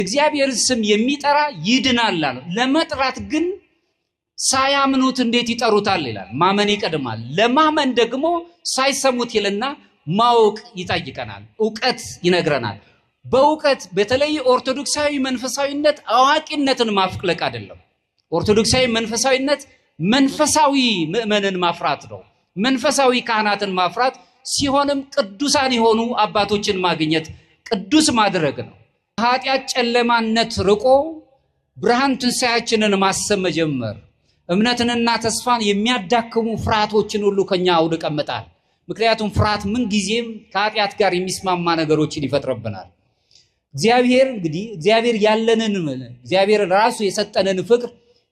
እግዚአብሔር ስም የሚጠራ ይድናል አለ። ለመጥራት ግን ሳያምኑት እንዴት ይጠሩታል ይላል። ማመን ይቀድማል። ለማመን ደግሞ ሳይሰሙት ይልና ማወቅ ይጠይቀናል። ዕውቀት ይነግረናል። በዕውቀት በተለይ ኦርቶዶክሳዊ መንፈሳዊነት አዋቂነትን ማፍለቅ አይደለም። ኦርቶዶክሳዊ መንፈሳዊነት መንፈሳዊ ምእመንን ማፍራት ነው። መንፈሳዊ ካህናትን ማፍራት ሲሆንም ቅዱሳን የሆኑ አባቶችን ማግኘት ቅዱስ ማድረግ ነው። ኃጢአት ጨለማነት ርቆ ብርሃን ትንሣኤያችንን ማሰብ መጀመር፣ እምነትንና ተስፋን የሚያዳክሙ ፍርሃቶችን ሁሉ ከኛ አውድቀምጣል። ምክንያቱም ፍርሃት ምን ጊዜም ከኃጢአት ጋር የሚስማማ ነገሮችን ይፈጥርብናል። እግዚአብሔር ያለንን እግዚአብሔር ራሱ የሰጠንን ፍቅር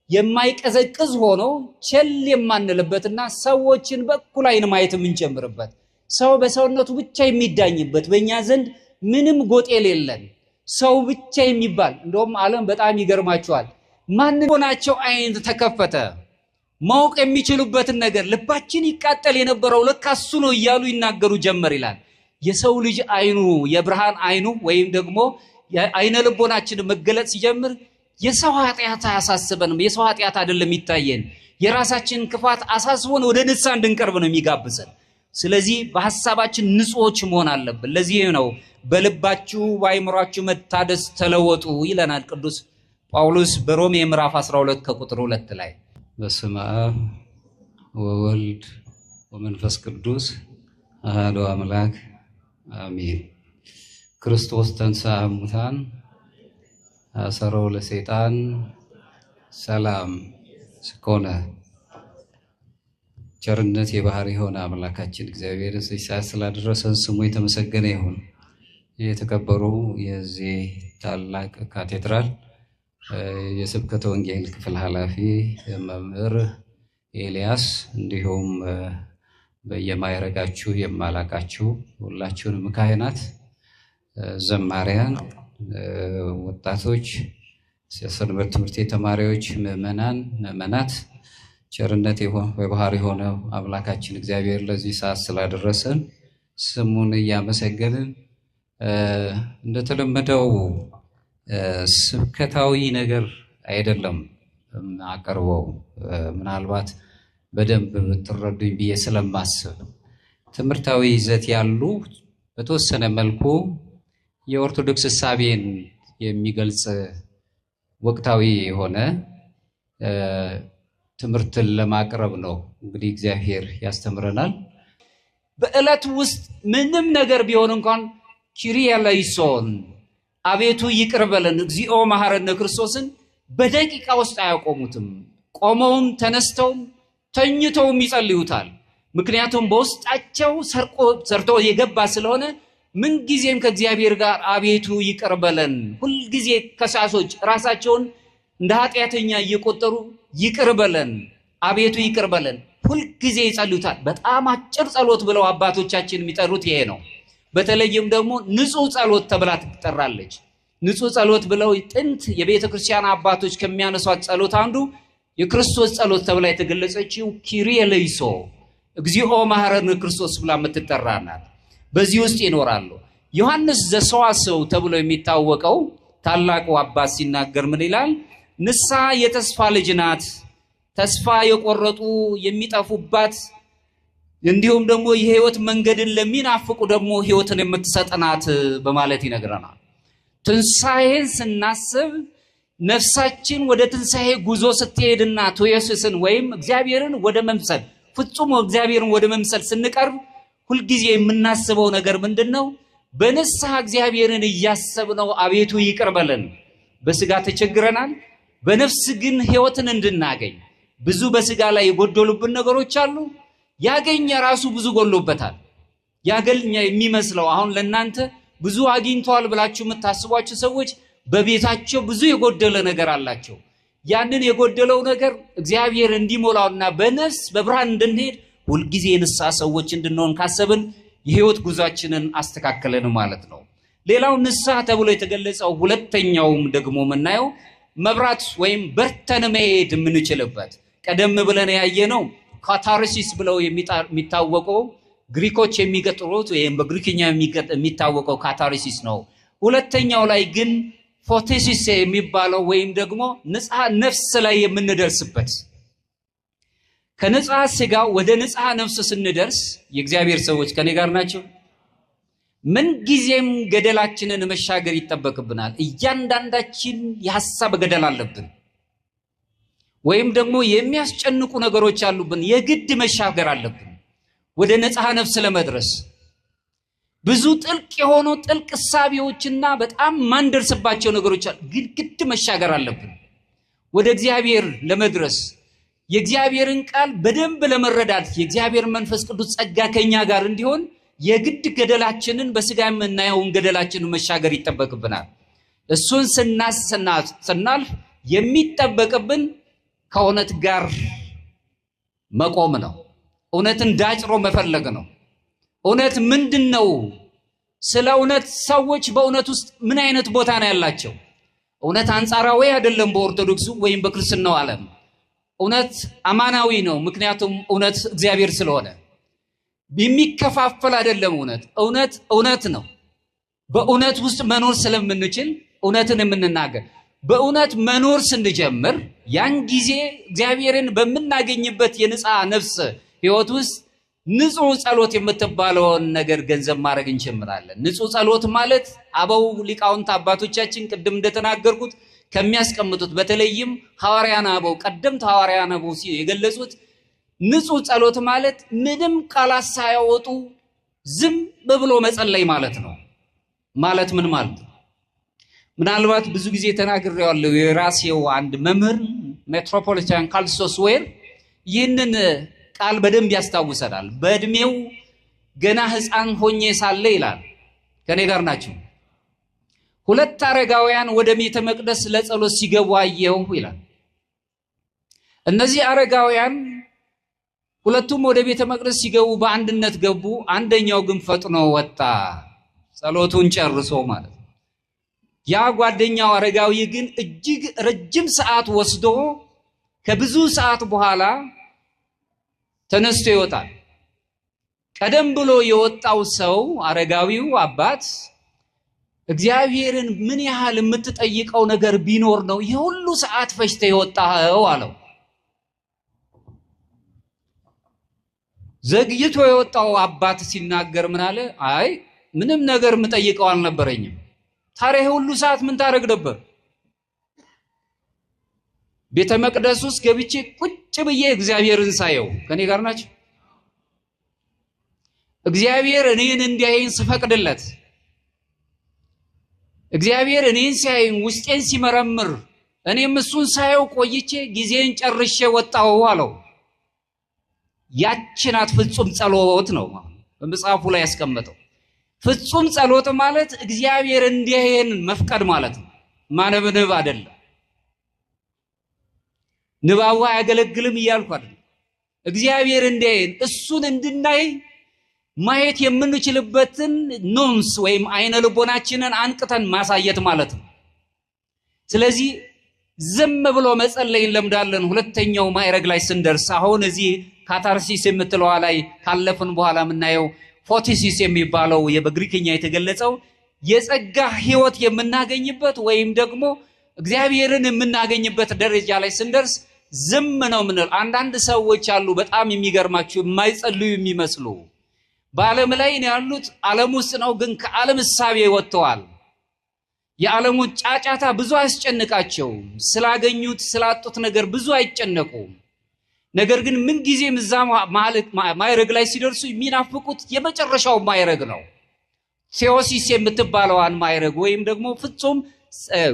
የማይቀዘቅዝ ሆኖ ቸል የማንልበትና ሰዎችን በኩል አይን ማየት የምንጀምርበት፣ ሰው በሰውነቱ ብቻ የሚዳኝበት፣ በእኛ ዘንድ ምንም ጎጥ የሌለን ሰው ብቻ የሚባል እንደውም ዓለም በጣም ይገርማቸዋል። ማንም ሆናቸው አይን ተከፈተ። ማወቅ የሚችሉበትን ነገር ልባችን ይቃጠል የነበረው ለካ እሱ ነው እያሉ ይናገሩ ጀመር ይላል። የሰው ልጅ አይኑ የብርሃን አይኑ ወይም ደግሞ አይነ ልቦናችን መገለጥ ሲጀምር የሰው ኃጢአት አያሳስበንም። የሰው ኃጢአት አይደለም ይታየን፣ የራሳችን ክፋት አሳስቦን ወደ ንስሐ እንድንቀርብ ነው የሚጋብዘን። ስለዚህ በሐሳባችን ንጹዎች መሆን አለብን። ለዚህ ነው በልባችሁ በአይምሯችሁ መታደስ ተለወጡ ይለናል ቅዱስ ጳውሎስ በሮሜ ምዕራፍ 12 ከቁጥር 2 ላይ። በስመ አብ ወወልድ ወመንፈስ ቅዱስ አሐዱ አምላክ አሜን። ክርስቶስ ተንሥአ እሙታን አሰሮ ለሰይጣን ሰላም ኮነ። ቸርነት የባህሪ የሆነ አምላካችን እግዚአብሔር እዚህ ሰዓት ስላደረሰን ስሙ የተመሰገነ ይሁን። የተከበሩ የዚህ ታላቅ ካቴድራል የስብከተ ወንጌል ክፍል ኃላፊ መምህር ኤልያስ፣ እንዲሁም በየማይረጋችሁ የማላቃችሁ ሁላችሁንም ካህናት፣ ዘማሪያን፣ ወጣቶች፣ የሰንበት ትምህርት ቤት ተማሪዎች፣ ምዕመናት ቸርነት የባህሪ የሆነው አምላካችን እግዚአብሔር ለዚህ ሰዓት ስላደረሰን ስሙን እያመሰገንን እንደተለመደው ስብከታዊ ነገር አይደለም አቀርበው፣ ምናልባት በደንብ ብትረዱኝ ብዬ ስለማስብ ትምህርታዊ ይዘት ያሉ በተወሰነ መልኩ የኦርቶዶክስ እሳቤን የሚገልጽ ወቅታዊ የሆነ ትምህርትን ለማቅረብ ነው። እንግዲህ እግዚአብሔር ያስተምረናል። በዕለት ውስጥ ምንም ነገር ቢሆን እንኳን ኪሪያ ለይሶን አቤቱ ይቅር በለን እግዚኦ መሐረነ ክርስቶስን በደቂቃ ውስጥ አያቆሙትም። ቆመውም ተነስተውም ተኝተውም ይጸልዩታል። ምክንያቱም በውስጣቸው ሰርቶ የገባ ስለሆነ ምንጊዜም ከእግዚአብሔር ጋር አቤቱ ይቅር በለን። ሁልጊዜ ከሳሾች ራሳቸውን እንደ ኃጢአተኛ እየቆጠሩ ይቅር በለን አቤቱ ይቅር በለን ሁልጊዜ ይጸልዩታል። በጣም አጭር ጸሎት ብለው አባቶቻችን የሚጠሩት ይሄ ነው። በተለይም ደግሞ ንጹህ ጸሎት ተብላ ትጠራለች። ንጹህ ጸሎት ብለው ጥንት የቤተ ክርስቲያን አባቶች ከሚያነሷት ጸሎት አንዱ የክርስቶስ ጸሎት ተብላ የተገለጸችው ኪሪየ ለይሶ እግዚኦ መሐረነ ክርስቶስ ብላ የምትጠራ ናት። በዚህ ውስጥ ይኖራሉ። ዮሐንስ ዘሰዋስው ተብሎ የሚታወቀው ታላቁ አባት ሲናገር ምን ይላል? ንስሐ የተስፋ ልጅ ናት፣ ተስፋ የቆረጡ የሚጠፉባት፣ እንዲሁም ደግሞ የህይወት መንገድን ለሚናፍቁ ደግሞ ህይወትን የምትሰጥ ናት በማለት ይነግረናል። ትንሣኤን ስናስብ ነፍሳችን ወደ ትንሣኤ ጉዞ ስትሄድና ኢየሱስን ወይም እግዚአብሔርን ወደ መምሰል ፍጹም እግዚአብሔርን ወደ መምሰል ስንቀርብ ሁልጊዜ የምናስበው ነገር ምንድነው? በንስሐ እግዚአብሔርን እያሰብነው አቤቱ ይቅር በለን። በስጋ ተቸግረናል፣ በነፍስ ግን ህይወትን እንድናገኝ ብዙ በስጋ ላይ የጎደሉብን ነገሮች አሉ። ያገኘ ራሱ ብዙ ጎሎበታል። ያገኘ የሚመስለው አሁን ለእናንተ ብዙ አግኝተዋል ብላችሁ የምታስቧቸው ሰዎች በቤታቸው ብዙ የጎደለ ነገር አላቸው። ያንን የጎደለው ነገር እግዚአብሔር እንዲሞላውና በነፍስ በብርሃን እንድንሄድ ሁልጊዜ ንስሐ ሰዎች እንድንሆን ካሰብን የህይወት ጉዟችንን አስተካከለን ማለት ነው። ሌላው ንስሐ ተብሎ የተገለጸው ሁለተኛውም ደግሞ የምናየው መብራት ወይም በርተን መሄድ የምንችልበት ቀደም ብለን ያየነው ካታርሲስ ብለው የሚታወቀው ግሪኮች የሚገጥሩት ወይም በግሪክኛ የሚታወቀው ካታርሲስ ነው። ሁለተኛው ላይ ግን ፎቴሲስ የሚባለው ወይም ደግሞ ንጽሐ ነፍስ ላይ የምንደርስበት ከንጽሐ ሥጋ ወደ ንጽሐ ነፍስ ስንደርስ የእግዚአብሔር ሰዎች ከኔ ጋር ናቸው። ምን ጊዜም ገደላችንን መሻገር ይጠበቅብናል። እያንዳንዳችን የሐሳብ ገደል አለብን፣ ወይም ደግሞ የሚያስጨንቁ ነገሮች አሉብን። የግድ መሻገር አለብን ወደ ንጽሐ ነፍስ ለመድረስ። ብዙ ጥልቅ የሆኑ ጥልቅ እሳቤዎችና በጣም ማንደርስባቸው ነገሮች አሉ፣ ግን ግድ መሻገር አለብን ወደ እግዚአብሔር ለመድረስ። የእግዚአብሔርን ቃል በደንብ ለመረዳት የእግዚአብሔር መንፈስ ቅዱስ ጸጋ ከኛ ጋር እንዲሆን የግድ ገደላችንን በስጋ የምናየውን ገደላችንን መሻገር ይጠበቅብናል። እሱን ስናልፍ የሚጠበቅብን ከእውነት ጋር መቆም ነው። እውነትን ዳጭሮ መፈለግ ነው። እውነት ምንድን ነው? ስለ እውነት ሰዎች በእውነት ውስጥ ምን አይነት ቦታ ነው ያላቸው? እውነት አንጻራዊ አይደለም። በኦርቶዶክሱ ወይም በክርስትናው ዓለም እውነት አማናዊ ነው። ምክንያቱም እውነት እግዚአብሔር ስለሆነ የሚከፋፈል አይደለም። እውነት ነው። በእውነት ውስጥ መኖር ስለምንችል እውነትን የምንናገር በእውነት መኖር ስንጀምር ያን ጊዜ እግዚአብሔርን በምናገኝበት የንጽሐ ነፍስ ሕይወት ውስጥ ንጹህ ጸሎት የምትባለውን ነገር ገንዘብ ማድረግ እንጀምራለን። ንጹህ ጸሎት ማለት አበው ሊቃውንት አባቶቻችን ቅድም እንደተናገርኩት ከሚያስቀምጡት በተለይም ሐዋርያን አበው ቀደምት ሐዋርያን አበው የገለጹት ንጹህ ጸሎት ማለት ምንም ቃላት ሳያወጡ ዝም ብሎ መጸለይ ማለት ነው። ማለት ምን ማለት ነው? ምናልባት ብዙ ጊዜ ተናግሬዋለሁ። የራሴው አንድ መምህር ሜትሮፖሊታን ካልሶስ ዌር ይህንን ቃል በደንብ ያስታውሰናል። በእድሜው ገና ሕፃን ሆኜ ሳለ ይላል፣ ከኔ ጋር ናቸው፣ ሁለት አረጋውያን ወደ ቤተ መቅደስ ለጸሎት ሲገቡ አየሁ ይላል። እነዚህ አረጋውያን ሁለቱም ወደ ቤተ መቅደስ ሲገቡ በአንድነት ገቡ። አንደኛው ግን ፈጥኖ ወጣ፣ ጸሎቱን ጨርሶ ማለት ነው። ያ ጓደኛው አረጋዊ ግን እጅግ ረጅም ሰዓት ወስዶ ከብዙ ሰዓት በኋላ ተነስቶ ይወጣል። ቀደም ብሎ የወጣው ሰው አረጋዊው አባት እግዚአብሔርን ምን ያህል የምትጠይቀው ነገር ቢኖር ነው ይህ ሁሉ ሰዓት ፈጅተ የወጣው አለው። ዘግይቶ የወጣው አባት ሲናገር ምን አለ? አይ ምንም ነገር የምጠይቀው አልነበረኝም። ታዲያ ሁሉ ሰዓት ምን ታደርግ ነበር? ቤተ መቅደስ ውስጥ ገብቼ ቁጭ ብዬ እግዚአብሔርን ሳየው። ከኔ ጋር ናቸው። እግዚአብሔር እኔን እንዲያየኝ ስፈቅድለት፣ እግዚአብሔር እኔን ሲያየኝ ውስጤን ሲመረምር፣ እኔም እሱን ሳየው ቆይቼ ጊዜን ጨርሼ ወጣሁ አለው። ያቺ ናት ፍጹም ጸሎት ነው በመጽሐፉ ላይ ያስቀመጠው። ፍጹም ጸሎት ማለት እግዚአብሔር እንዲያየን መፍቀድ ማለት ነው። ማነብነብ አይደለም። ንባቡ አያገለግልም እያልኩ አይደለም። እግዚአብሔር እንዲያየን እሱን እንድናይ ማየት የምንችልበትን ኖንስ ወይም አይነ ልቦናችንን አንቅተን ማሳየት ማለት ነው። ስለዚህ ዝም ብሎ መጸለይ እንለምዳለን። ሁለተኛው ማዕረግ ላይ ስንደርስ አሁን እዚህ ካታርሲስ የምትለዋ ላይ ካለፍን በኋላ የምናየው ፎቲሲስ የሚባለው በግሪክኛ የተገለጸው የጸጋ ሕይወት የምናገኝበት ወይም ደግሞ እግዚአብሔርን የምናገኝበት ደረጃ ላይ ስንደርስ ዝም ነው ምንል። አንዳንድ ሰዎች አሉ በጣም የሚገርማችሁ የማይጸልዩ የሚመስሉ በዓለም ላይ ነው ያሉት፣ ዓለም ውስጥ ነው ግን ከዓለም እሳቤ ወጥተዋል። የዓለሙ ጫጫታ ብዙ አያስጨንቃቸው፣ ስላገኙት ስላጡት ነገር ብዙ አይጨነቁም። ነገር ግን ምን ጊዜም እዛ ማዕረግ ላይ ሲደርሱ የሚናፍቁት የመጨረሻው ማዕረግ ነው። ቴዎሲስ የምትባለዋን ማዕረግ ወይም ደግሞ ፍጹም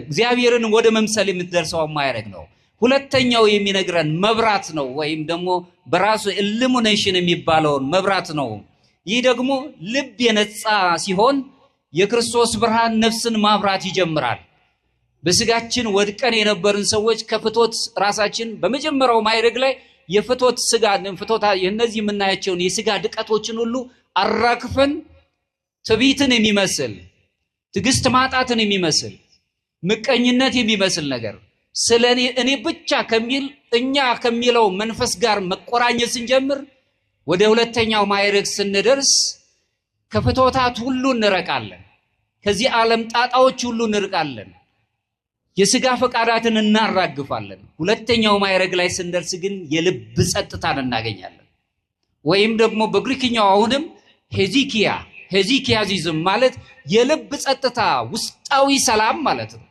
እግዚአብሔርን ወደ መምሰል የምትደርሰው ማዕረግ ነው። ሁለተኛው የሚነግረን መብራት ነው ወይም ደግሞ በራሱ ኢሉሚኔሽን የሚባለውን መብራት ነው። ይህ ደግሞ ልብ የነጻ ሲሆን የክርስቶስ ብርሃን ነፍስን ማብራት ይጀምራል። በስጋችን ወድቀን የነበርን ሰዎች ከፍቶት ራሳችን በመጀመሪያው ማዕረግ ላይ የፍቶት ስጋ እነዚህ የምናያቸውን የስጋ ድቀቶችን ሁሉ አራክፈን ትዕቢትን የሚመስል ትዕግስት ማጣትን የሚመስል ምቀኝነት የሚመስል ነገር ስለ እኔ ብቻ ከሚል እኛ ከሚለው መንፈስ ጋር መቆራኘት ስንጀምር ወደ ሁለተኛው ማዕረግ ስንደርስ ከፍቶታት ሁሉ እንርቃለን። ከዚህ ዓለም ጣጣዎች ሁሉ እንርቃለን። የሥጋ ፈቃዳትን እናራግፋለን። ሁለተኛው ማዕረግ ላይ ስንደርስ ግን የልብ ጸጥታን እናገኛለን። ወይም ደግሞ በግሪክኛው አሁንም ሄዚኪያዚዝም ማለት የልብ ጸጥታ፣ ውስጣዊ ሰላም ማለት ነው።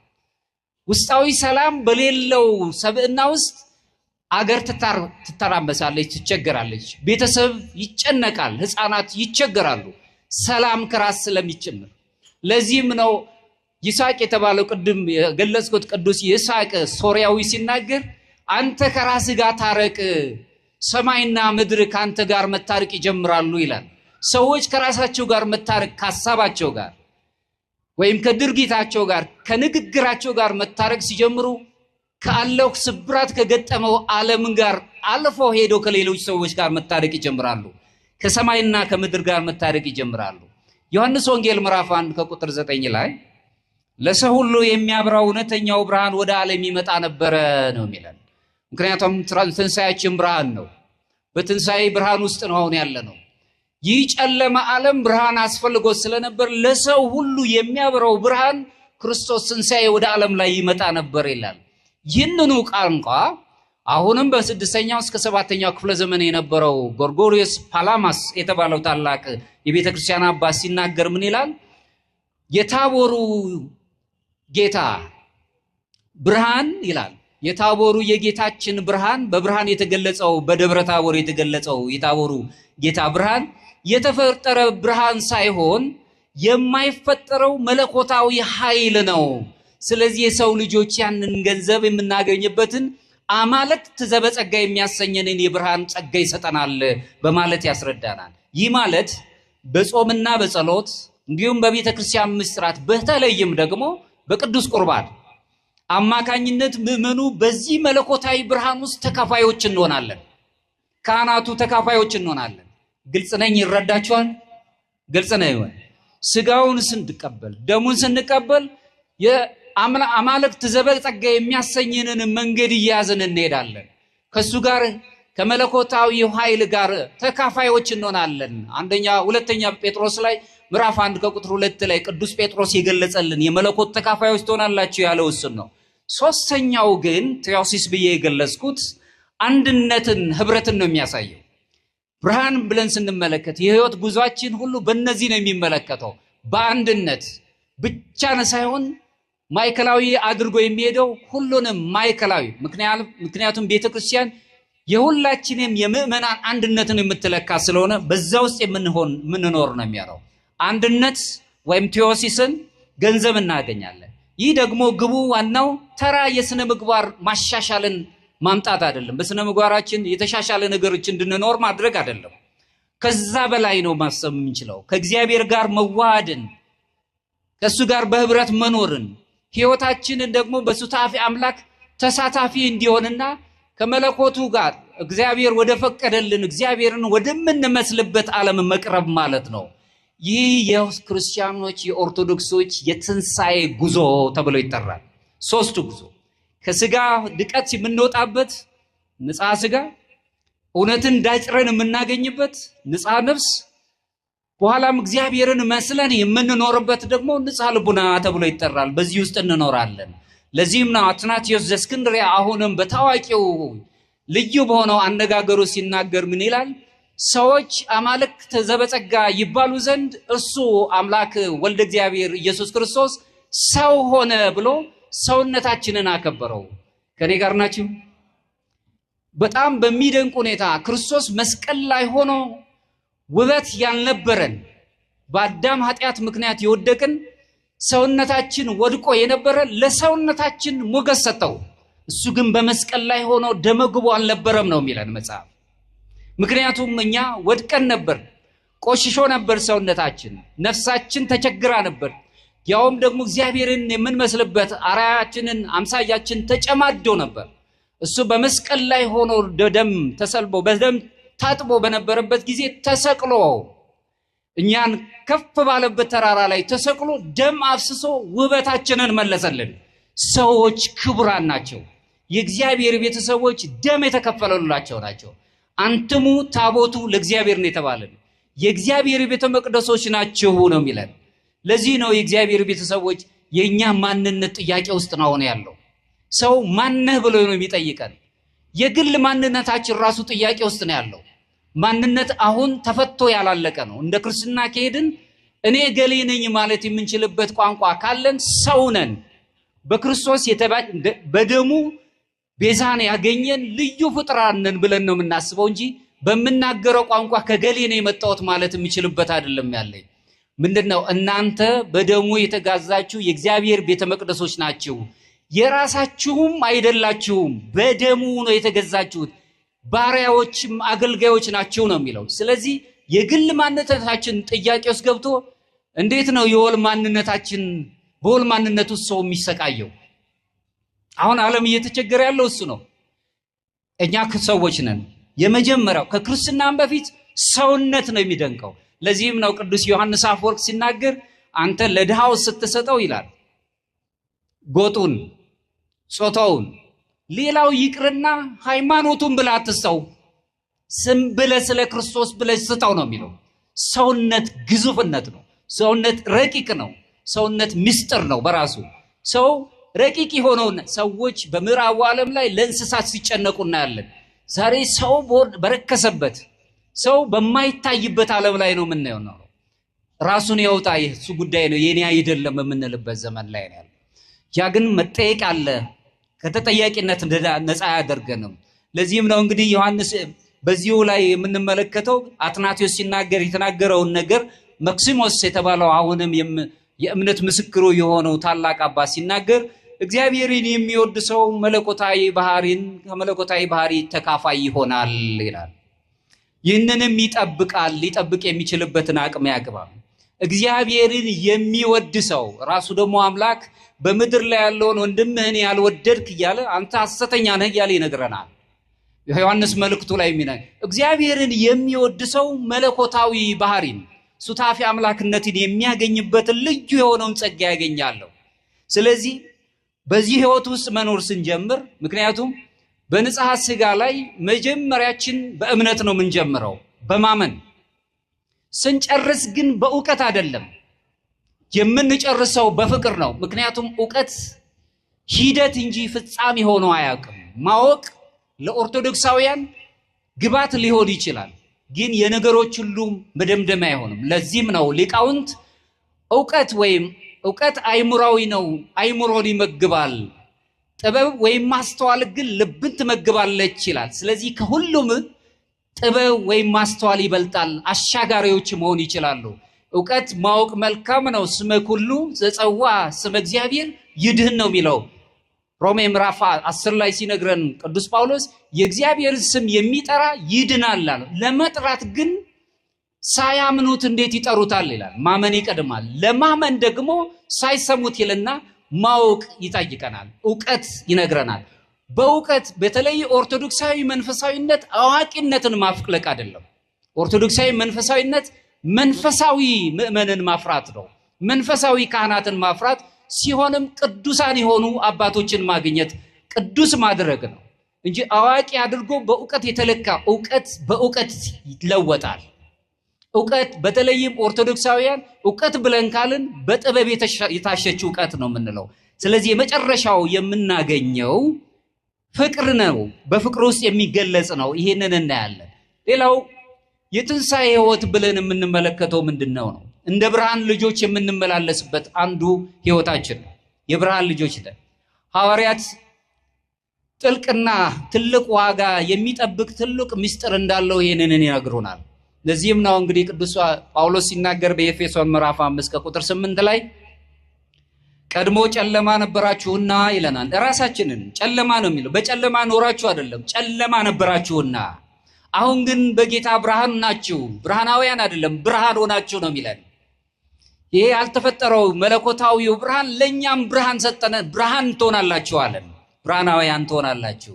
ውስጣዊ ሰላም በሌለው ሰብዕና ውስጥ አገር ትተራመሳለች፣ ትቸገራለች፣ ቤተሰብ ይጨነቃል፣ ሕፃናት ይቸገራሉ፣ ሰላም ከራስ ስለሚጨምር። ለዚህም ነው ይስሐቅ የተባለው ቅድም የገለጽኩት ቅዱስ ይስሐቅ ሶርያዊ ሲናገር አንተ ከራስ ጋር ታረቅ፣ ሰማይና ምድር ካንተ ጋር መታረቅ ይጀምራሉ ይላል። ሰዎች ከራሳቸው ጋር መታረቅ፣ ከሐሳባቸው ጋር ወይም ከድርጊታቸው ጋር ከንግግራቸው ጋር መታረቅ ሲጀምሩ ካለው ስብራት ከገጠመው ዓለም ጋር አልፎ ሄዶ ከሌሎች ሰዎች ጋር መታረቅ ይጀምራሉ። ከሰማይና ከምድር ጋር መታረቅ ይጀምራሉ። ዮሐንስ ወንጌል ምዕራፍ 1 ከቁጥር 9 ላይ ለሰው ሁሉ የሚያበራው እውነተኛው ብርሃን ወደ ዓለም ይመጣ ነበረ ነው የሚለን። ምክንያቱም ትንሣኤያችን ብርሃን ነው። በትንሣኤ ብርሃን ውስጥ ነው አሁን ያለ ነው። ይህ ጨለማ ዓለም ብርሃን አስፈልጎት ስለነበር ለሰው ሁሉ የሚያበራው ብርሃን ክርስቶስ ትንሣኤ ወደ ዓለም ላይ ይመጣ ነበር ይላል። ይህንኑ ቋንቋ አሁንም በ6ኛው እስከ 7ኛው ክፍለ ዘመን የነበረው ጎርጎርዮስ ፓላማስ የተባለው ታላቅ የቤተ ክርስቲያን አባት ሲናገር ምን ይላል? የታቦሩ ጌታ ብርሃን ይላል። የታቦሩ የጌታችን ብርሃን በብርሃን የተገለጸው በደብረ ታቦር የተገለጸው የታቦሩ ጌታ ብርሃን የተፈጠረ ብርሃን ሳይሆን የማይፈጠረው መለኮታዊ ኃይል ነው። ስለዚህ የሰው ልጆች ያንን ገንዘብ የምናገኝበትን አማልክት ዘበጸጋ የሚያሰኘንን የብርሃን ጸጋ ይሰጠናል በማለት ያስረዳናል። ይህ ማለት በጾምና በጸሎት እንዲሁም በቤተ ክርስቲያን ምስጢራት በተለይም ደግሞ በቅዱስ ቁርባን አማካኝነት ምእመኑ በዚህ መለኮታዊ ብርሃን ውስጥ ተካፋዮች እንሆናለን። ካህናቱ ተካፋዮች እንሆናለን። ግልጽ ነኝ? ይረዳችኋል? ግልጽ ነው። ስጋውን ስንቀበል ደሙን ስንቀበል የአማልክት ዘበጸጋ የሚያሰኝንን መንገድ እያዝን እንሄዳለን። ከሱ ጋር ከመለኮታዊ ኃይል ጋር ተካፋዮች እንሆናለን። ሁለተኛ ጴጥሮስ ላይ ምዕራፍ 1 ከቁጥር 2 ላይ ቅዱስ ጴጥሮስ የገለጸልን የመለኮት ተካፋዮች ትሆናላችሁ ያለው እሱን ነው። ሶስተኛው ግን ቴዎሲስ ብዬ የገለጽኩት አንድነትን፣ ህብረትን ነው የሚያሳየው። ብርሃን ብለን ስንመለከት የህይወት ጉዟችን ሁሉ በእነዚህ ነው የሚመለከተው። በአንድነት ብቻ ሳይሆን ማዕከላዊ አድርጎ የሚሄደው ሁሉንም ማዕከላዊ። ምክንያቱም ቤተክርስቲያን የሁላችንም የምእመናን አንድነትን የምትለካ ስለሆነ በዛ ውስጥ የምንኖር ነው የሚያለው። አንድነት ወይም ቴዎሲስን ገንዘብ እናገኛለን። ይህ ደግሞ ግቡ ዋናው ተራ የሥነ ምግባር ማሻሻልን ማምጣት አይደለም። በሥነ ምግባራችን የተሻሻለ ነገሮች እንድንኖር ማድረግ አይደለም። ከዛ በላይ ነው ማሰብ የምንችለው። ከእግዚአብሔር ጋር መዋሃድን፣ ከእሱ ጋር በህብረት መኖርን፣ ህይወታችንን ደግሞ በሱታፊ አምላክ ተሳታፊ እንዲሆንና ከመለኮቱ ጋር እግዚአብሔር ወደ ፈቀደልን እግዚአብሔርን ወደምንመስልበት ዓለም መቅረብ ማለት ነው። ይህ የክርስቲያኖች የኦርቶዶክሶች የትንሣኤ ጉዞ ተብሎ ይጠራል። ሶስቱ ጉዞ ከስጋ ድቀት የምንወጣበት ንጽሐ ስጋ፣ እውነትን ዳጭረን የምናገኝበት ንጽሐ ነፍስ፣ በኋላም እግዚአብሔርን መስለን የምንኖርበት ደግሞ ንጽሐ ልቡና ተብሎ ይጠራል። በዚህ ውስጥ እንኖራለን። ለዚህም ነው አትናቴዎስ ዘእስክንድርያ አሁንም በታዋቂው ልዩ በሆነው አነጋገሩ ሲናገር ምን ይላል? ሰዎች አማልክት ዘበጸጋ ይባሉ ዘንድ እሱ አምላክ ወልደ እግዚአብሔር ኢየሱስ ክርስቶስ ሰው ሆነ ብሎ ሰውነታችንን አከበረው። ከኔ ጋር ናችሁ? በጣም በሚደንቅ ሁኔታ ክርስቶስ መስቀል ላይ ሆኖ ውበት ያልነበረን በአዳም ኃጢአት ምክንያት የወደቅን ሰውነታችን ወድቆ የነበረ ለሰውነታችን ሞገስ ሰጠው። እሱ ግን በመስቀል ላይ ሆኖ ደመግቦ አልነበረም ነው የሚለን መጽሐፍ። ምክንያቱም እኛ ወድቀን ነበር፣ ቆሽሾ ነበር ሰውነታችን፣ ነፍሳችን ተቸግራ ነበር። ያውም ደግሞ እግዚአብሔርን የምንመስልበት አርአያችንን አምሳያችን ተጨማዶ ነበር። እሱ በመስቀል ላይ ሆኖ ደም ተሰልቦ በደም ታጥቦ በነበረበት ጊዜ ተሰቅሎ እኛን ከፍ ባለበት ተራራ ላይ ተሰቅሎ ደም አፍስሶ ውበታችንን መለሰልን። ሰዎች ክቡራን ናቸው። የእግዚአብሔር ቤተሰቦች ደም የተከፈለላቸው ናቸው። አንትሙ ታቦቱ ለእግዚአብሔር ነው የተባለን። የእግዚአብሔር ቤተ መቅደሶች ናቸው ነው የሚለን። ለዚህ ነው የእግዚአብሔር ቤተሰቦች የኛ ማንነት ጥያቄ ውስጥ ነው ያለው። ሰው ማንነህ ብሎ ነው የሚጠይቀን። የግል ማንነታችን ራሱ ጥያቄ ውስጥ ነው ያለው። ማንነት አሁን ተፈቶ ያላለቀ ነው። እንደ ክርስትና ከሄድን እኔ ገሌ ነኝ ማለት የምንችልበት ቋንቋ ካለን ሰው ነን። በክርስቶስ በደሙ ቤዛን ያገኘን ልዩ ፍጥራን ነን ብለን ነው የምናስበው እንጂ በመናገረው ቋንቋ ከገሌ ነው የመጣሁት ማለት የምችልበት አይደለም ያለኝ። ምንድነው? እናንተ በደሙ የተጋዛችሁ የእግዚአብሔር ቤተ መቅደሶች ናችሁ፣ የራሳችሁም አይደላችሁም፣ በደሙ ነው የተገዛችሁት፣ ባሪያዎችም አገልጋዮች ናችሁ ነው የሚለው። ስለዚህ የግል ማንነታችን ጥያቄ ውስጥ ገብቶ እንዴት ነው የወል ማንነታችን በወል ማንነቱ ሰው የሚሰቃየው? አሁን ዓለም እየተቸገረ ያለው እሱ ነው። እኛ ሰዎች ነን። የመጀመሪያው ከክርስትናም በፊት ሰውነት ነው የሚደንቀው። ለዚህም ነው ቅዱስ ዮሐንስ አፈወርቅ ሲናገር አንተ ለድሃው ስትሰጠው ይላል ጎጡን፣ ጾታውን፣ ሌላው ይቅርና ሃይማኖቱን ብላ አትስጠው፣ ስም ብለህ ስለ ክርስቶስ ብለህ ስጠው ነው የሚለው። ሰውነት ግዙፍነት ነው። ሰውነት ረቂቅ ነው። ሰውነት ምስጢር ነው በራሱ። ሰው ረቂቅ የሆነው ሰዎች በምዕራቡ ዓለም ላይ ለእንስሳት ሲጨነቁ እናያለን። ዛሬ ሰው በረከሰበት ሰው በማይታይበት ዓለም ላይ ነው የምናየው ነው። ራሱን ያውጣ የሱ ጉዳይ ነው የኔ አይደለም የምንልበት ዘመን ላይ ነው ያለው። ያ ግን መጠየቅ አለ። ከተጠያቂነት ነፃ ያደርገንም። ለዚህም ነው እንግዲህ ዮሐንስ በዚሁ ላይ የምንመለከተው አትናቴዎስ ሲናገር የተናገረውን ነገር መክሲሞስ የተባለው አሁንም የእምነት ምስክሩ የሆነው ታላቅ አባት ሲናገር እግዚአብሔርን የሚወድ ሰው መለኮታዊ ባህሪን ከመለኮታዊ ባህሪ ተካፋይ ይሆናል ይላል። ይህንንም ይጠብቃል። ሊጠብቅ የሚችልበትን አቅም ያግባል። እግዚአብሔርን የሚወድ ሰው ራሱ ደግሞ አምላክ በምድር ላይ ያለውን ወንድምህን ያልወደድክ እያለ አንተ ሐሰተኛ ነህ እያለ ይነግረናል። ዮሐንስ መልእክቱ ላይ እግዚአብሔርን የሚወድ ሰው መለኮታዊ ባህሪን ሱታፊ አምላክነትን የሚያገኝበትን ልዩ የሆነውን ጸጋ ያገኛለሁ። ስለዚህ በዚህ ህይወት ውስጥ መኖር ስንጀምር ምክንያቱም በንጽሐ ሥጋ ላይ መጀመሪያችን በእምነት ነው የምንጀምረው፣ በማመን ስንጨርስ ግን በእውቀት አይደለም የምንጨርሰው፣ በፍቅር ነው። ምክንያቱም እውቀት ሂደት እንጂ ፍጻሜ ሆኖ አያውቅም። ማወቅ ለኦርቶዶክሳውያን ግባት ሊሆን ይችላል፣ ግን የነገሮች ሁሉ መደምደሚያ አይሆንም። ለዚህም ነው ሊቃውንት እውቀት አይምሮዊ ነው፣ አይምሮን ይመግባል፣ ጥበብ ወይም ማስተዋል ግን ልብን ትመግባለች ይላል። ስለዚህ ከሁሉም ጥበብ ወይም ማስተዋል ይበልጣል፣ አሻጋሪዎች መሆን ይችላሉ። እውቀት ማወቅ መልካም ነው፣ ስመ ኩሉ ዘጸዋ ስመ እግዚአብሔር ይድህን ነው የሚለው ሮሜ ምዕራፍ 10 ላይ ሲነግረን ቅዱስ ጳውሎስ የእግዚአብሔር ስም የሚጠራ ይድናል አለ። ለመጥራት ግን ሳያምኑት እንዴት ይጠሩታል ይላል። ማመን ይቀድማል። ለማመን ደግሞ ሳይሰሙት ይልና ማወቅ ይጠይቀናል፣ እውቀት ይነግረናል። በእውቀት በተለይ ኦርቶዶክሳዊ መንፈሳዊነት አዋቂነትን ማፍለቅ አይደለም። ኦርቶዶክሳዊ መንፈሳዊነት መንፈሳዊ ምእመንን ማፍራት ነው። መንፈሳዊ ካህናትን ማፍራት ሲሆንም ቅዱሳን የሆኑ አባቶችን ማግኘት ቅዱስ ማድረግ ነው እንጂ አዋቂ አድርጎ በእውቀት የተለካ እውቀት በእውቀት ይለወጣል። እውቀት በተለይም ኦርቶዶክሳውያን እውቀት ብለን ካልን በጥበብ የታሸች እውቀት ነው የምንለው። ስለዚህ የመጨረሻው የምናገኘው ፍቅር ነው፣ በፍቅር ውስጥ የሚገለጽ ነው። ይሄንን እናያለን። ሌላው የትንሣኤ ሕይወት ብለን የምንመለከተው ምንድነው ነው? እንደ ብርሃን ልጆች የምንመላለስበት አንዱ ሕይወታችን ነው። የብርሃን ልጆች ነን። ሐዋርያት ጥልቅና ትልቅ ዋጋ የሚጠብቅ ትልቅ ምስጢር እንዳለው ይሄንን ይነግሩናል። ለዚህም ነው እንግዲህ ቅዱስ ጳውሎስ ሲናገር በኤፌሶን ምዕራፍ 5 ከቁጥር 8 ላይ ቀድሞ ጨለማ ነበራችሁና ይለናል። ራሳችንን ጨለማ ነው የሚለው። በጨለማ ኖራችሁ አይደለም፣ ጨለማ ነበራችሁና አሁን ግን በጌታ ብርሃን ናችሁ። ብርሃናውያን አይደለም፣ ብርሃን ሆናችሁ ነው የሚለን። ይሄ ያልተፈጠረው መለኮታዊው ብርሃን ለኛም ብርሃን ሰጠነ። ብርሃን ትሆናላችሁ አለን። ብርሃናውያን ትሆናላችሁ፣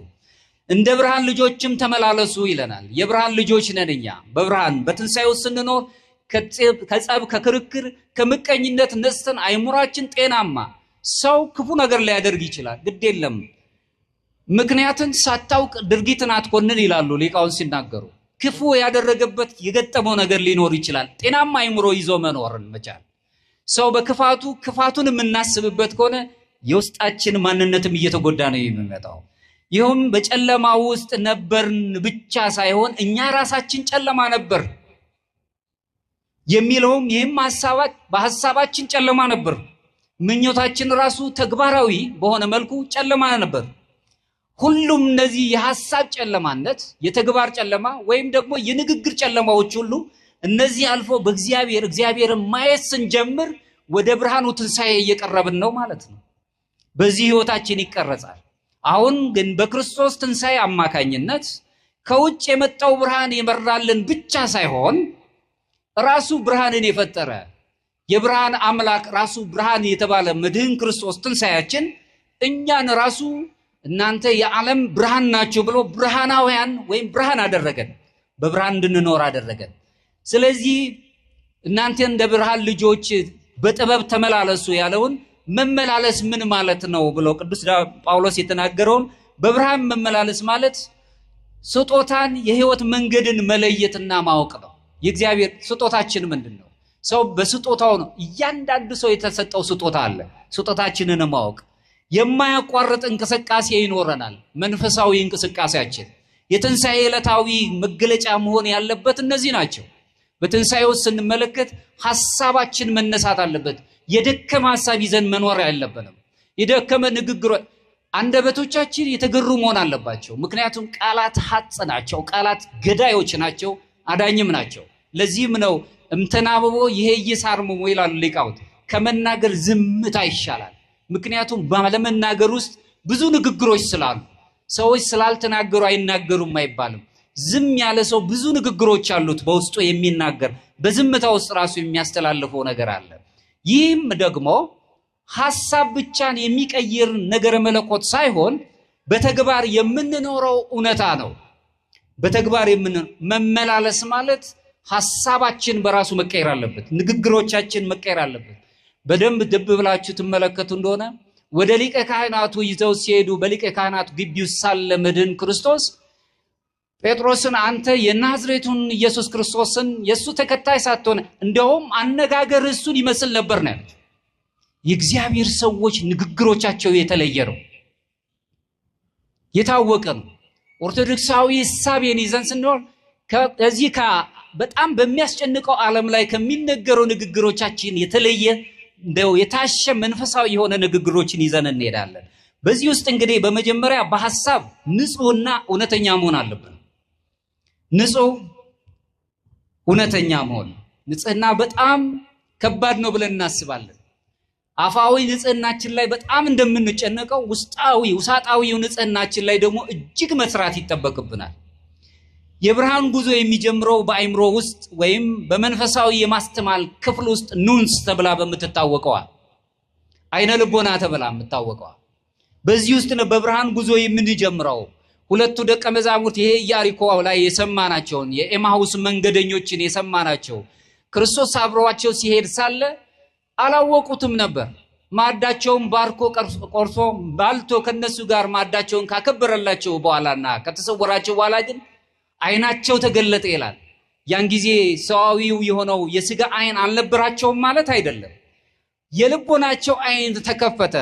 እንደ ብርሃን ልጆችም ተመላለሱ ይለናል። የብርሃን ልጆች ነን እኛ። በብርሃን በትንሣኤው ስንኖር ከጸብ፣ ከክርክር፣ ከምቀኝነት ነስተን አይምሯችን ጤናማ። ሰው ክፉ ነገር ሊያደርግ ይችላል፣ ግድ የለም ምክንያቱም ሳታውቅ ድርጊትን አትኮንን ይላሉ ሊቃውንት ሲናገሩ። ክፉ ያደረገበት የገጠመው ነገር ሊኖር ይችላል። ጤናማ አይምሮ ይዞ መኖርን መቻል። ሰው በክፋቱ ክፋቱን የምናስብበት ከሆነ የውስጣችን ማንነትም እየተጎዳ ነው የሚመጣው። ይሁን በጨለማ ውስጥ ነበርን ብቻ ሳይሆን እኛ ራሳችን ጨለማ ነበር የሚለውም ይህም በሐሳባችን ጨለማ ነበር። ምኞታችን ራሱ ተግባራዊ በሆነ መልኩ ጨለማ ነበር። ሁሉም እነዚህ የሐሳብ ጨለማነት፣ የተግባር ጨለማ ወይም ደግሞ የንግግር ጨለማዎች ሁሉ እነዚህ አልፎ እግዚአብሔርን ማየት ስንጀምር ወደ ብርሃኑ ትንሣኤ እየቀረብን ነው ማለት ነው። በዚህ ህይወታችን ይቀረጻል። አሁን ግን በክርስቶስ ትንሣኤ አማካኝነት ከውጭ የመጣው ብርሃን የመራልን ብቻ ሳይሆን ራሱ ብርሃንን የፈጠረ የብርሃን አምላክ ራሱ ብርሃን የተባለ መድህን ክርስቶስ ትንሣኤያችን እኛን ራሱ እናንተ የዓለም ብርሃን ናችሁ ብሎ ብርሃናውያን ወይም ብርሃን አደረገን፣ በብርሃን እንድንኖር አደረገን። ስለዚህ እናንተ እንደ ብርሃን ልጆች በጥበብ ተመላለሱ ያለውን መመላለስ ምን ማለት ነው ብሎ ቅዱስ ጳውሎስ የተናገረውን በብርሃን መመላለስ ማለት ስጦታን የህይወት መንገድን መለየትና ማወቅ ነው። የእግዚአብሔር ስጦታችን ምንድነው? ሰው በስጦታው ነው። እያንዳንዱ ሰው የተሰጠው ስጦታ አለ። ስጦታችንን ማወቅ የማያቋርጥ እንቅስቃሴ ይኖረናል። መንፈሳዊ እንቅስቃሴያችን የትንሣኤ ዕለታዊ መገለጫ መሆን ያለበት እነዚህ ናቸው። በትንሣኤው ስንመለከት ሐሳባችን መነሳት አለበት። የደከመ ሐሳብ ይዘን መኖር አይለብንም። የደከመ ንግግር አንደበቶቻችን የተገሩ መሆን አለባቸው። ምክንያቱም ቃላት ሐጽ ናቸው፣ ቃላት ገዳዮች ናቸው፣ አዳኝም ናቸው። ለዚህም ነው እምተናብቦ ይሄ ይሳርሙ ይላሉ ሊቃውንት። ከመናገር ዝምታ ይሻላል። ምክንያቱም ባለመናገር ውስጥ ብዙ ንግግሮች ስላሉ ሰዎች ስላልተናገሩ አይናገሩም አይባልም። ዝም ያለ ሰው ብዙ ንግግሮች አሉት በውስጡ የሚናገር፣ በዝምታ ውስጥ ራሱ የሚያስተላልፈው ነገር አለ። ይህም ደግሞ ሐሳብ ብቻን የሚቀይር ነገር መለኮት ሳይሆን በተግባር የምንኖረው እውነታ ነው። በተግባር መመላለስ ማለት ሐሳባችን በራሱ መቀየር አለበት፣ ንግግሮቻችን መቀየር አለበት። በደንብ ድብ ብላችሁ ትመለከቱ እንደሆነ ወደ ሊቀ ካህናቱ ይዘው ሲሄዱ በሊቀ ካህናቱ ግቢ ውስጥ ሳለ መድህን ክርስቶስ ጴጥሮስን አንተ የናዝሬቱን ኢየሱስ ክርስቶስን የሱ ተከታይ ሳትሆን እንደውም አነጋገር እሱን ይመስል ነበር ነው። የእግዚአብሔር ሰዎች ንግግሮቻቸው የተለየ ነው፣ የታወቀ ነው። ኦርቶዶክሳዊ ሐሳብን ይዘን ስንኖር ከዚህ በጣም በሚያስጨንቀው ዓለም ላይ ከሚነገሩ ንግግሮቻችን የተለየ እንደው የታሸ መንፈሳዊ የሆነ ንግግሮችን ይዘን እንሄዳለን። በዚህ ውስጥ እንግዲህ በመጀመሪያ በሐሳብ ንጹህና እውነተኛ መሆን አለብን። ንጹህ እውነተኛ መሆን፣ ንጽህና በጣም ከባድ ነው ብለን እናስባለን። አፋዊ ንጽህናችን ላይ በጣም እንደምንጨነቀው ውሳጣዊው ንጽህናችን ላይ ደግሞ እጅግ መስራት ይጠበቅብናል። የብርሃን ጉዞ የሚጀምረው በአይምሮ ውስጥ ወይም በመንፈሳዊ የማስተማል ክፍል ውስጥ ኑንስ ተብላ በምትታወቀው አይነ ልቦና ተብላ የምትታወቀው በዚህ ውስጥ ነው በብርሃን ጉዞ የምንጀምረው። ሁለቱ ደቀ መዛሙርት ይሄ ኢያሪኮ ላይ የሰማናቸውን የኤማሁስ መንገደኞችን የሰማናቸው ክርስቶስ አብሯቸው ሲሄድ ሳለ አላወቁትም ነበር። ማዕዳቸውን ባርኮ ቆርሶ ባልቶ ከነሱ ጋር ማዕዳቸውን ካከበረላቸው በኋላና ከተሰወራቸው በኋላ ግን አይናቸው ተገለጠ ይላል። ያን ጊዜ ሰዋዊው የሆነው የሥጋ አይን አልነበራቸውም ማለት አይደለም። የልቦናቸው አይን ተከፈተ።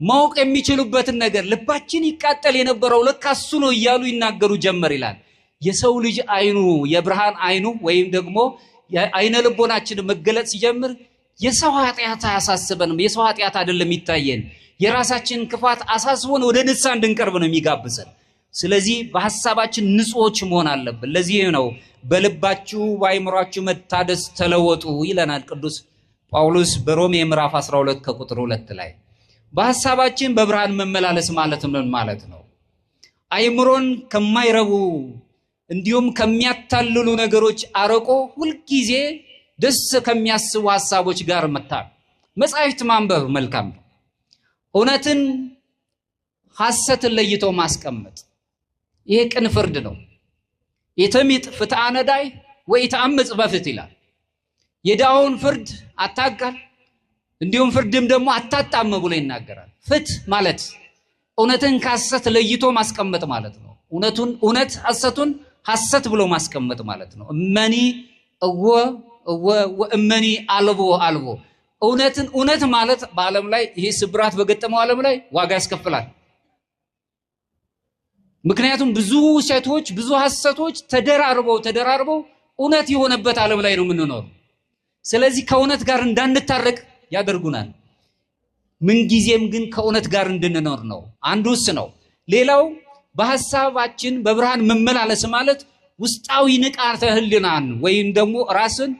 ማወቅ የሚችሉበትን ነገር ልባችን ይቃጠል የነበረው ለካ እሱ ነው እያሉ ይናገሩ ጀመር ይላል። የሰው ልጅ አይኑ የብርሃን አይኑ ወይም ደግሞ አይነ ልቦናችን መገለጥ ሲጀምር የሰው ኃጢአት አያሳስበንም። የሰው ኃጢአት አይደለም ይታየን፣ የራሳችን ክፋት አሳስቦን ወደ ንስሐ እንድንቀርብ ነው የሚጋብዘን። ስለዚህ በሐሳባችን ንጹዎች መሆን አለብን። ለዚህ ነው በልባችሁ በአይምሯችሁ መታደስ ተለወጡ ይለናል ቅዱስ ጳውሎስ በሮሜ ምዕራፍ 12 ከቁጥር 2 ላይ። በሐሳባችን በብርሃን መመላለስ ማለት ምን ማለት ነው? አይምሮን ከማይረቡ እንዲሁም ከሚያታልሉ ነገሮች አርቆ ሁልጊዜ ደስ ከሚያስቡ ሐሳቦች ጋር መጻሕፍት ማንበብ መልካም ነው። እውነትን ሐሰትን ለይቶ ማስቀመጥ ይሄ ቅን ፍርድ ነው። የተሚጥ ፍትሐ ነዳይ ወይ ተአምጽ በፍትህ ይላል። የዳውን ፍርድ አታጋል እንዲሁም ፍርድም ደግሞ አታጣም ብሎ ይናገራል። ፍትህ ማለት እውነትን ከሐሰት ለይቶ ማስቀመጥ ማለት ነው። እውነት ሐሰቱን ሐሰት ብሎ ማስቀመጥ ማለት ነው። እመኒ እወ ወእመኒ አልቦ እውነት ማለት በዓለም ላይ ይሄ ስብራት በገጠመው ዓለም ላይ ዋጋ ያስከፍላል። ምክንያቱም ብዙ ውሸቶች ብዙ ሐሰቶች ተደራርበው እውነት የሆነበት ዓለም ላይ ነው የምንኖረው። ስለዚህ ከእውነት ጋር እንዳንታረቅ ያደርጉናል። ምንጊዜም ግን ከእውነት ጋር እንድንኖር ነው አንዱስ ነው። ሌላው በሐሳባችን በብርሃን መመላለስ ማለት ውስጣዊ ንቃተ ህሊናን ወይም ደግሞ ራስን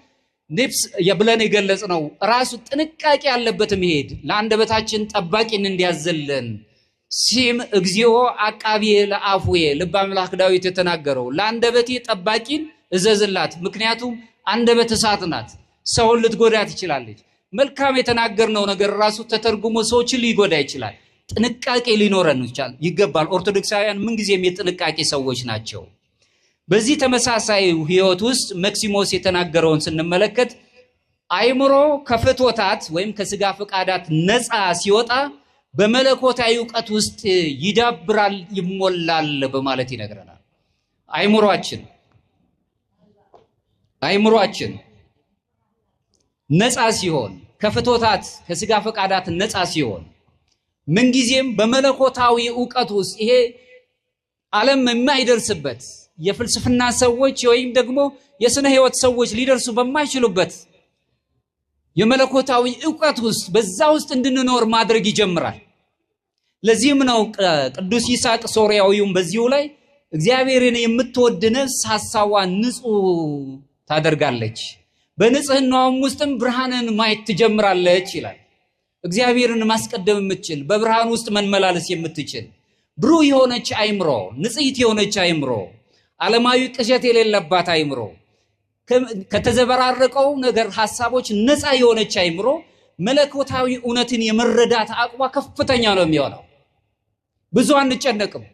ነፍስ የብለን የገለጽ ነው። ራሱ ጥንቃቄ ያለበት መሄድ ለአንደበታችን ጠባቂን እንዲያዘለን ሲም እግዚኦ አቃቢየ ለአፉየ ልበ አምላክ ዳዊት የተናገረው ለአንደበቴ ጠባቂን እዘዝላት። ምክንያቱም አንደበት እሳት ናት፣ ሰውን ልትጎዳ ትችላለች። መልካም የተናገርነው ነገር ራሱ ተተርጉሞ ሰዎችን ሊጎዳ ይችላል። ጥንቃቄ ሊኖረን ይገባል። ኦርቶዶክሳውያን ምንጊዜም የጥንቃቄ ሰዎች ናቸው። በዚህ ተመሳሳይ ህይወት ውስጥ መክሲሞስ የተናገረውን ስንመለከት አእምሮ ከፍትወታት ወይም ከስጋ ፈቃዳት ነፃ ሲወጣ በመለኮታዊ ዕውቀት ውስጥ ይዳብራል፣ ይሞላል በማለት ይነግረናል። አእምሮአችን ነፃ ሲሆን ከፍትወታት ከስጋ ፈቃዳት ነፃ ሲሆን ምንጊዜም በመለኮታዊ ዕውቀት ውስጥ ይሄ ዓለም የማይደርስበት የፍልስፍና ሰዎች ወይም ደግሞ የስነ ህይወት ሰዎች ሊደርሱ በማይችሉበት የመለኮታዊ ዕውቀት ውስጥ በዛ ውስጥ እንድንኖር ማድረግ ይጀምራል። ለዚህም ነው ቅዱስ ይስሐቅ ሶርያዊውም በዚሁ ላይ እግዚአብሔርን የምትወድ ነፍስ ሐሳቧን ንጹህ ታደርጋለች፣ በንጽህናውም ውስጥም ብርሃንን ማየት ትጀምራለች ይላል። እግዚአብሔርን ማስቀደም የምትችል በብርሃን ውስጥ መመላለስ የምትችል ብሩህ የሆነች አእምሮ፣ ንጽሕት የሆነች አእምሮ፣ ዓለማዊ ቅዠት የሌለባት አእምሮ፣ ከተዘበራረቀው ነገር ሐሳቦች ነፃ የሆነች አእምሮ መለኮታዊ እውነትን የመረዳት አቅሟ ከፍተኛ ነው የሚሆነው። ብዙ አንጨነቅም።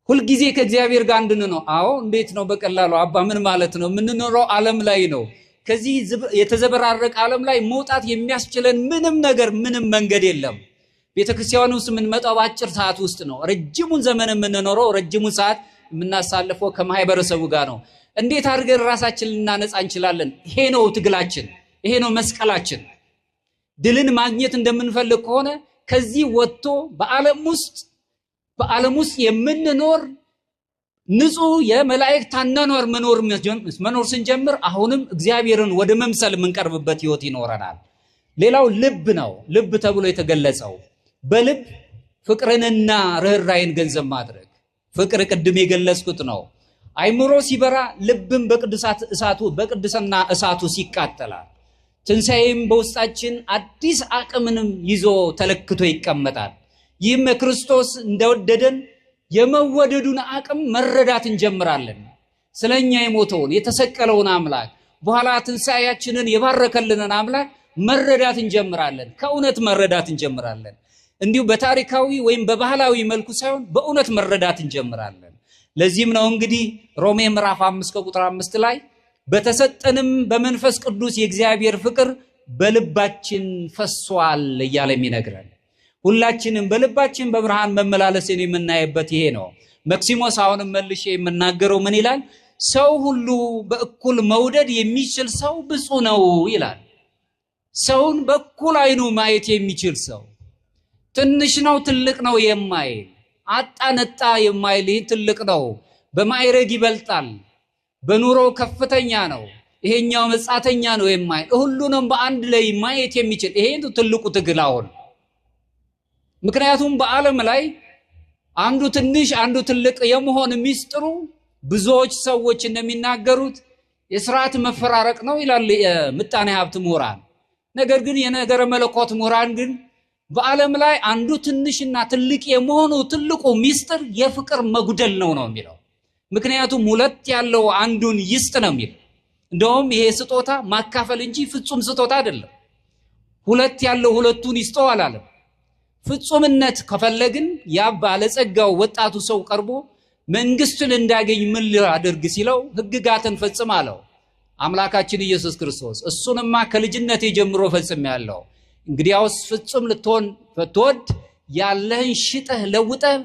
ሁልጊዜ ከእግዚአብሔር ጋር እንድንኖር። አዎ እንዴት ነው በቀላሉ አባ ምን ማለት ነው? የምንኖረው ዓለም ላይ ነው። ከዚህ የተዘበራረቀ ዓለም ላይ መውጣት የሚያስችለን ምንም ነገር ምንም መንገድ የለም። ቤተክርስቲያን ውስጥ የምንመጣው በአጭር ሰዓት ውስጥ ነው። ረጅሙን ዘመን የምንኖረው ረጅሙን ሰዓት የምናሳልፈው ከማህበረሰቡ ጋር ነው። እንዴት አድርገን ራሳችንን ልናነጻ እንችላለን? ይሄ ነው ትግላችን፣ ይሄ ነው መስቀላችን። ድልን ማግኘት እንደምንፈልግ ከሆነ ከዚህ ወጥቶ በዓለም ውስጥ የምንኖር ንጹህ የመላእክት አኗኗር መኖር ስንጀምር አሁንም እግዚአብሔርን ወደ መምሰል የምንቀርብበት ህይወት ይኖረናል። ሌላው ልብ ነው። ልብ ተብሎ የተገለጸው በልብ ፍቅርንና ርህራይን ገንዘብ ማድረግ። ፍቅር ቅድም የገለጽኩት ነው። አእምሮ ሲበራ ልብም በቅድስና እሳቱ ሲቃጠላል። ትንሣኤም በውስጣችን አዲስ አቅምንም ይዞ ተለክቶ ይቀመጣል። ይህም ክርስቶስ እንደወደደን የመወደዱን አቅም መረዳት እንጀምራለን። ስለኛ የሞተውን የተሰቀለውን አምላክ በኋላ ትንሣኤያችንን የባረከልንን አምላክ መረዳት እንጀምራለን። ከእውነት መረዳት እንጀምራለን። እንዲሁ በታሪካዊ ወይም በባህላዊ መልኩ ሳይሆን በእውነት መረዳት እንጀምራለን። ለዚህም ነው እንግዲህ ሮሜ ምዕራፍ 5 ቁጥር 5 ላይ በተሰጠንም በመንፈስ ቅዱስ የእግዚአብሔር ፍቅር በልባችን ፈሷል እያለ የሚነግረን። ሁላችንም በልባችን በብርሃን መመላለስን የምናይበት ይሄ ነው። መክሲሞስ አሁንም መልሼ የምናገረው ምን ይላል? ሰው ሁሉ በእኩል መውደድ የሚችል ሰው ብፁዕ ነው ይላል። ሰውን በእኩል አይኑ ማየት የሚችል ሰው ትንሽ ነው ትልቅ ነው የማይል አጣነጣ የማይል ይህ ትልቅ ነው፣ በማዕረግ ይበልጣል፣ በኑሮ ከፍተኛ ነው፣ ይሄኛው መጻተኛ ነው የማይል ሁሉንም በአንድ ላይ ማየት የሚችል ይሄ ትልቁ ትግል አሁን። ምክንያቱም በዓለም ላይ አንዱ ትንሽ አንዱ ትልቅ የመሆን ሚስጥሩ ብዙዎች ሰዎች እንደሚናገሩት የሥርዓት መፈራረቅ ነው ይላል የምጣኔ ሀብት ምሁራን። ነገር ግን የነገረ መለኮት ምሁራን ግን በዓለም ላይ አንዱ ትንሽና ትልቅ የመሆኑ ትልቁ ሚስጥር የፍቅር መጉደል ነው የሚለው። ምክንያቱም ሁለት ያለው አንዱን ይስጥ ነው የሚለው። እንደውም ይሄ ስጦታ ማካፈል እንጂ ፍጹም ስጦታ አይደለም። ሁለት ያለው ሁለቱን ይስጠው አላለም። ፍጹምነት ከፈለግን ያ ባለጸጋው ወጣቱ ሰው ቀርቦ መንግስትን እንዳገኝ ምን ላድርግ ሲለው ሕግጋትን ፈጽም አለው አምላካችን ኢየሱስ ክርስቶስ። እሱንማ ከልጅነቴ ጀምሮ ፈጽሜያለሁ። እንግዲያውስ ፍጹም ልትሆን ብትወድ ያለህን ሽጠህ ለውጠህ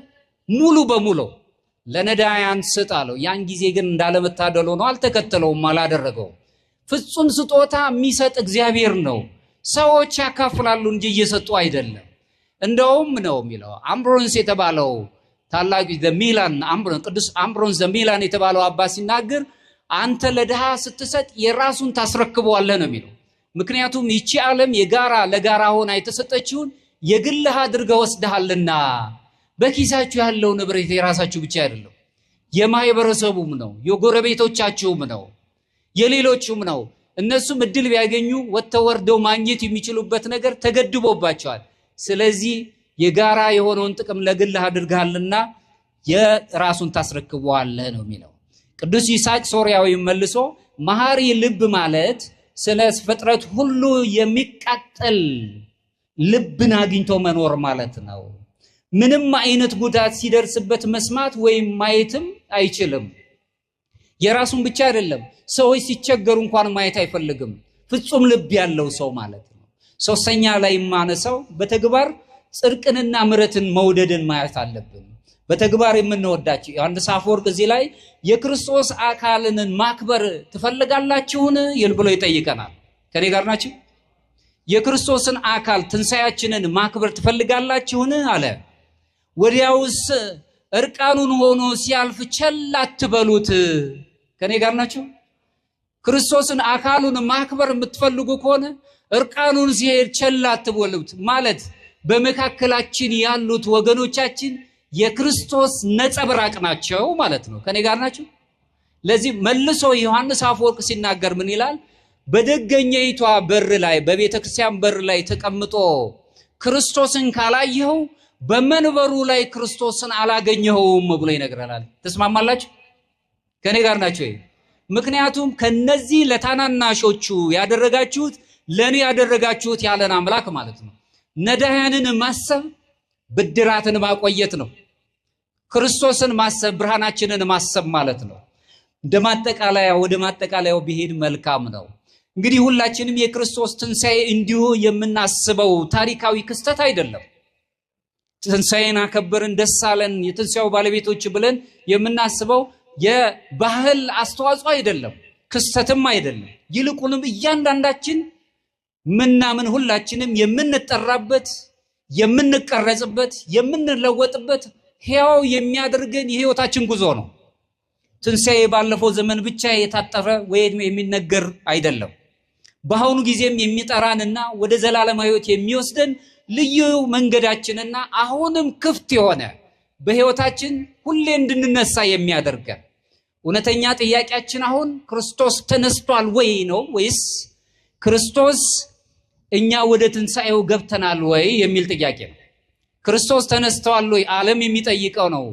ሙሉ በሙሉ ለነዳያን ስጥ አለው። ያን ጊዜ ግን እንዳለመታደል ሆኖ አልተከተለውም፣ አላደረገውም። ፍጹም ስጦታ የሚሰጥ እግዚአብሔር ነው። ሰዎች ያካፍላሉ እንጂ እየሰጡ አይደለም። እንደውም ነው የሚለው አምብሮንስ የተባለው ታላቁ ዘሚላን ቅዱስ አምብሮንስ ዘሚላን የተባለው አባት ሲናገር አንተ ለድሃ ስትሰጥ የራሱን ታስረክበዋለህ ነው የሚለው። ምክንያቱም ይቺ ዓለም የጋራ ለጋራ ሆና የተሰጠችውን የግልህ አድርገህ ወስደሃልና በኪሳችሁ ያለው ንብረት የራሳችሁ ብቻ አይደለም፣ የማህበረሰቡም ነው፣ የጎረቤቶቻችሁም ነው፣ የሌሎችም ነው። እነሱም እድል ቢያገኙ ወጥተው ማግኘት የሚችሉበት ነገር ተገድቦባቸዋል። ስለዚህ የጋራ የሆነውን ጥቅም ለግልህ አድርገሃልና የራሱን ታስረክበዋለህ ነው የሚለው። ቅዱስ ይስሐቅ ሶርያዊ መልሶ መሐሪ ልብ ማለት ስለ ፍጥረት ሁሉ የሚቃጠል ልብን አግኝቶ መኖር ማለት ነው። ምንም አይነት ጉዳት ሲደርስበት መስማት ወይም ማየትም አይችልም። የራሱን ብቻ አይደለም፣ ሰዎች ሲቸገሩ እንኳን ማየት አይፈልግም። ፍጹም ልብ ያለው ሰው ማለት ነው። ሶስተኛ ላይ ማነሳው በተግባር ጽድቅንና ምሕረትን መውደድን ማየት አለብን። በተግባር የምንወዳቸው ዮሐንስ አፈወርቅ እዚህ ላይ የክርስቶስ አካልን ማክበር ትፈልጋላችሁን ብሎ ይጠይቀናል። ከኔ ጋር ናችሁ? የክርስቶስን አካል ትንሣኤያችንን ማክበር ትፈልጋላችሁን አለ። ወዲያውስ እርቃኑን ሆኖ ሲያልፍ ቸል አትበሉት። ከኔ ጋር ናችሁ? ክርስቶስን አካሉን ማክበር የምትፈልጉ ከሆነ እርቃኑን ሲሄድ ቸል አትበሉት ማለት በመካከላችን ያሉት ወገኖቻችን የክርስቶስ ነጸብራቅ ናቸው ማለት ነው። ከኔ ጋር ናችሁ? ለዚህ መልሶ ዮሐንስ አፈወርቅ ሲናገር ምን ይላል? በደገኛይቷ በር ላይ በቤተ ክርስቲያን በር ላይ ተቀምጦ ክርስቶስን ካላየኸው በመንበሩ ላይ ክርስቶስን አላገኘኸውም ብሎ ይነግረናል። ተስማማላችሁ? ከኔ ጋር ናችሁ? ምክንያቱም ከነዚህ ለታናናሾቹ ያደረጋችሁት ለኔ ያደረጋችሁት ያለን አምላክ ማለት ነው። ነዳያንን ማሰብ ብድራትን ማቆየት ነው። ክርስቶስን ማሰብ ብርሃናችንን ማሰብ ማለት ነው። ወደ ማጠቃለያው ቢሄድ መልካም ነው። እንግዲህ ሁላችንም የክርስቶስ ትንሣኤ እንዲሁ የምናስበው ታሪካዊ ክስተት አይደለም። ትንሣኤን አከበርን ደስ አለን የትንሣኤው ባለቤቶች ብለን የምናስበው የባህል አስተዋጽኦ አይደለም፣ ክስተትም አይደለም። ይልቁንም እያንዳንዳችን ምናምን ሁላችንም የምንጠራበት የምንቀረጽበት የምንለወጥበት ሕያው የሚያደርገን የሕይወታችን ጉዞ ነው። ትንሣኤ ባለፈው ዘመን ብቻ የታጠረ ወይም የሚነገር አይደለም። በአሁኑ ጊዜም የሚጠራንና ወደ ዘላለማዊ ሕይወት የሚወስደን ልዩ መንገዳችንና አሁንም ክፍት የሆነ በሕይወታችን ሁሌ እንድንነሳ የሚያደርገን እውነተኛ ጥያቄያችን አሁን ክርስቶስ ተነስቷል ወይ ነው ወይስ ክርስቶስ እኛ ወደ ትንሣኤው ገብተናል ወይ የሚል ጥያቄ ነው። ክርስቶስ ተነስተዋል ወይ ዓለም የሚጠይቀው ነው፣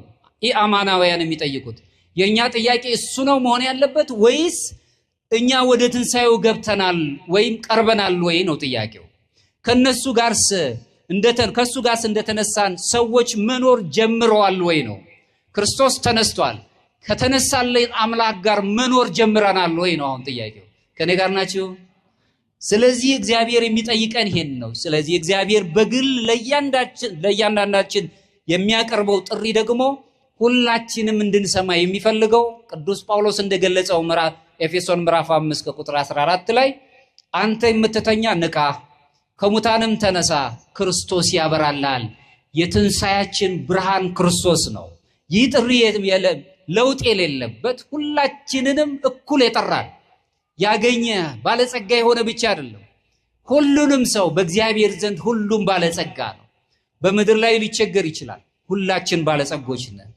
ኢአማናውያን የሚጠይቁት። የኛ ጥያቄ እሱ ነው መሆን ያለበት ወይስ እኛ ወደ ትንሣኤው ገብተናል ወይም ቀርበናል ወይ ነው ጥያቄው። ከሱ ጋርስ እንደተነሳን ሰዎች መኖር ጀምረዋል ወይ ነው። ክርስቶስ ተነስቷል፣ ከተነሳልን አምላክ ጋር መኖር ጀምረናል ወይ ነው አሁን ጥያቄው። ከኔ ጋር ናችሁ? ስለዚህ እግዚአብሔር የሚጠይቀን ይሄን ነው። ስለዚህ እግዚአብሔር በግል ለእያንዳንዳችን የሚያቀርበው ጥሪ ደግሞ ሁላችንም እንድንሰማ የሚፈልገው ቅዱስ ጳውሎስ እንደገለጸው ኤፌሶን ምዕራፍ 5 ከቁጥር 14 ላይ አንተ የምትተኛ ንቃ፣ ከሙታንም ተነሳ፣ ክርስቶስ ያበራልሃል። የትንሣኤያችን ብርሃን ክርስቶስ ነው። ይህ ጥሪ ለውጥ የሌለበት ሁላችንንም እኩል የጠራል። ያገኘ ባለጸጋ የሆነ ብቻ አይደለም፣ ሁሉንም ሰው በእግዚአብሔር ዘንድ ሁሉም ባለጸጋ ነው። በምድር ላይ ሊቸገር ይችላል፣ ሁላችን ባለጸጎች ነን።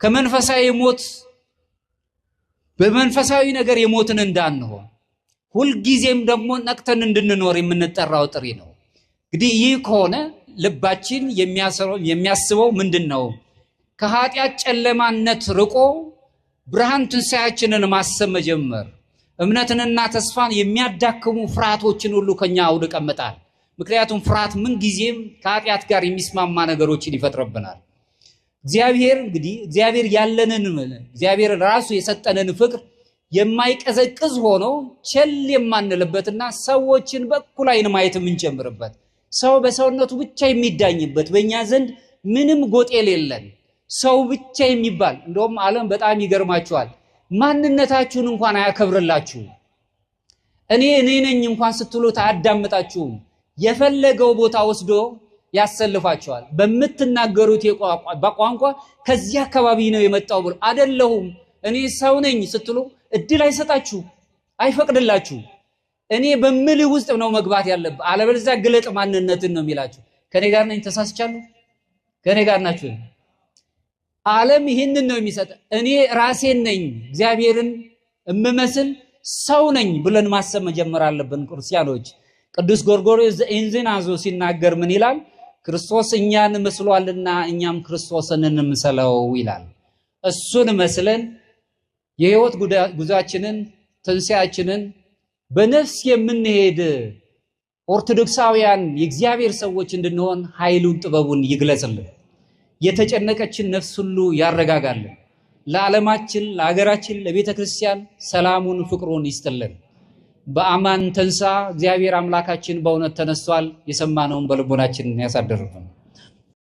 ከመንፈሳዊ ሞት በመንፈሳዊ ነገር የሞትን እንዳንሆን ሁልጊዜም ደግሞ ነቅተን እንድንኖር የምንጠራው ጥሪ ነው። እንግዲህ ይህ ከሆነ ልባችን የሚያስበው ምንድን ነው? ከኃጢአት ጨለማነት ርቆ ብርሃን ትንሣኤያችንን ማሰብ መጀመር። እምነትንና ተስፋን የሚያዳክሙ ፍርሃቶችን ሁሉ ከኛ አውድቀን ቀመጣል። ምክንያቱም ፍርሃት ምን ጊዜም ከኃጢአት ጋር የሚስማማ ነገሮችን ይፈጥርብናል። እግዚአብሔር ራሱ የሰጠንን ፍቅር የማይቀዘቅዝ ሆኖ ቸል የማንልበትና ሰዎችን በኩል አይን ማየት የምንጀምርበት፣ ሰው በሰውነቱ ብቻ የሚዳኝበት፣ በእኛ ዘንድ ምንም ጎጥ የሌለን ሰው ብቻ የሚባል እንደውም ዓለም በጣም ይገርማችኋል፣ ማንነታችሁን እንኳን አያከብርላችሁም። እኔ ነኝ እንኳን ስትሉት አያዳምጣችሁም። የፈለገው ቦታ ወስዶ ያሰልፋቸዋል። በምትናገሩት በቋንቋ ከዚህ አካባቢ ነው የመጣው ብሎ አይደለሁም እኔ ሰው ነኝ ስትሉ እድል አይሰጣችሁ፣ አይፈቅድላችሁ። እኔ በምልህ ውስጥ ነው መግባት ያለብህ፣ አለበለዚያ ግለጥ ማንነትን ነው የሚላችሁ። ከኔ ጋር ነኝ? ተሳስቻለሁ? ከኔ ጋር ናችሁ? ዓለም ይህንን ነው የሚሰጥ። እኔ ራሴን ነኝ እግዚአብሔርን እምመስል ሰው ነኝ ብለን ማሰብ መጀመር አለብን ክርስቲያኖች። ቅዱስ ጎርጎርዮስ ዘእንዝናዞ ሲናገር ምን ይላል? ክርስቶስ እኛን መስሏልና እኛም ክርስቶስን እንምሰለው ይላል። እሱን መስለን የህይወት ጉዟችንን ትንሣኤያችንን በነፍስ የምንሄድ ኦርቶዶክሳውያን የእግዚአብሔር ሰዎች እንድንሆን ኃይሉን ጥበቡን ይግለጽልን። የተጨነቀችን ነፍስ ሁሉ ያረጋጋልን። ለዓለማችን፣ ለሀገራችን፣ ለቤተ ክርስቲያን ሰላሙን ፍቅሩን ይስጥልን። በአማን ተንሳ እግዚአብሔር አምላካችን በእውነት ተነስቷል። የሰማነውን በልቦናችን ያሳድርብን።